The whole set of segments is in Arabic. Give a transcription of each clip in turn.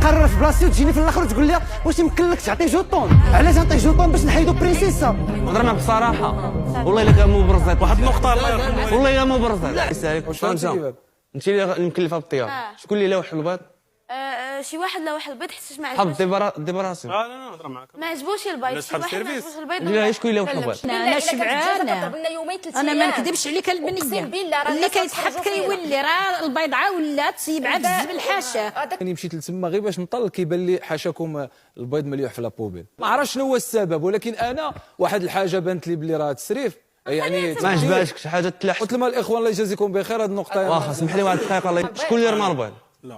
تقرر في بلاصتي وتجيني في الاخر وتقول لي واش يمكن لك تعطي جوطون؟ علاش نعطيك جوطون باش نحيدو برينسيسا؟ نهضر معاك بصراحه والله الا كان مبرزات واحد النقطة الله يرحمه. والله الا مبرزات يسالك واش فهمتي؟ انت اللي مكلفه بالطياب شكون اللي لوح البيض شي واحد لا واحد البيض حسيت ما حب عجبوش ديبراسي لا نهضر معاك. ما عجبوش البيض لا شي صحاب واحد ما السيرفيس. عجبوش البيض لا شكون اللي لوح البيض انا شبعانه انا ما نكذبش عليك البنيه اللي كيتحط كيولي راه البيضعه ولات يبعد الزبل حاشاه. يعني مشيت لتما غير باش نطل كيبان لي حاشاكم البيض مليوح في لابوبيل. ما عرفتش شنو هو السبب، ولكن انا واحد الحاجه بانت لي بلي راه تسريف يعني ما عجباشك شي حاجه تلاح قلت لهم الاخوان الله يجازيكم بخير هذه النقطه واخا سمح لي واحد الدقيقه الله شكون اللي رمى البيض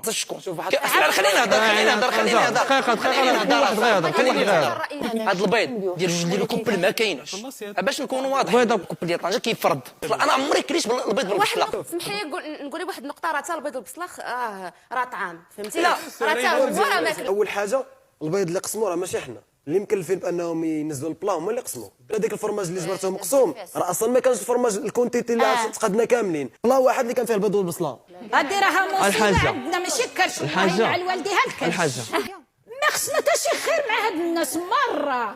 شكون؟ خلينا نهضر كل واحد غير هذا البيض ديال جوج ديال الكوبل ما كاينش باش نكونوا واضحين. البيض الكوبل ديال طنجه كيفرد. انا عمري كريت البيض بالبصله. سمح لي نقول لك واحد النقطه راه حتى البيض البصله راه طعام فهمتي راه حتى هو راه ماكل. اول حاجه البيض اللي قسموه راه ماشي حنا اللي مكلفين بانهم ينزلوا البلا هما اللي قسموا. هذيك الفرماج اللي جبرته مقسوم راه اصلا ما كانش الفرماج الكونتيتي اللي تقدنا كاملين. بلا واحد اللي كان فيه البيض والبصله. هادي راها الحاجة. مصيبه عندنا ماشي كرش الحاجة. مع الوالديها الكرش. الحاجة. ما خصنا حتى شي خير مع هاد الناس مره.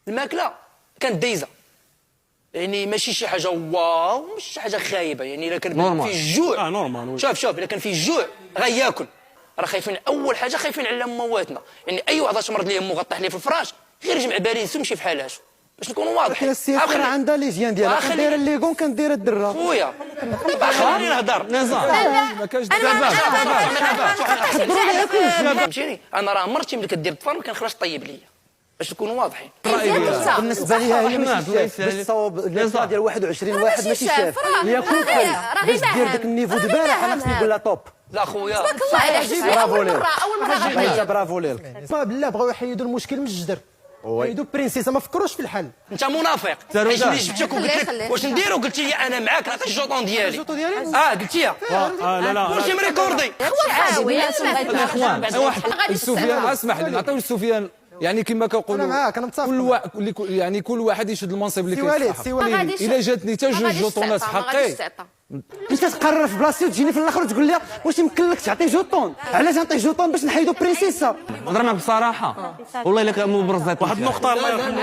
الماكله كانت دايزه يعني ماشي شي حاجه واو ماشي شي حاجه خايبه يعني الا كان نورمال. فيه الجوع نورمال. شوف الا كان فيه الجوع غياكل. راه خايفين اول حاجه خايفين على مواتنا يعني اي واحد مرض ليه مو غطيح ليه في الفراش غير يجمع باليس ويمشي في حالاتو باش نكونوا واضحين. كاين السيف راه عندها ليجيان ديالها كدير الليغون كندير الدره. خويا دابا خليني نهضر نزار ما كانش فهمتيني. انا راه مرتي ملي كدير الطفل ما كنخلاش طيب ليا باش نكونوا واضحين. بالنسبه ليها هي ماشي شاف باش تصاوب النسبه ديال 21 واحد ماشي شاف هي كل باش دير داك النيفو د البارح انا خصني نقول لها توب. لا خويا الله علاش اول مره عايشه برافو ليك. ما بالله بغاو يحيدوا المشكل من الجدر يحيدوا برينسيسا ما فكروش في الحل. انت منافق حيت ملي جبتك وقلت لك واش نديرو قلت لي انا معاك نعطيك الجوطون ديالي. الجوطون ديالي قلت لي لا واش مريكوردي الاخوان واحد سفيان اسمح لي نعطيو لسفيان يعني كما كنقولوا انا معاك انا متفق يعني كل واحد يشد المنصب اللي سي وليد كيستحق. سي وليد الا جاتني حتى جوج جوطونات في حقي انت تقرر في بلاصتي وتجيني في الاخر وتقول لي واش يمكن لك تعطي جوطون؟ علاش نعطيك جوطون باش نحيدو برينسيسا؟ نهضر معاك بصراحه والله الا كان مبرزات واحد النقطة الله يرحمه.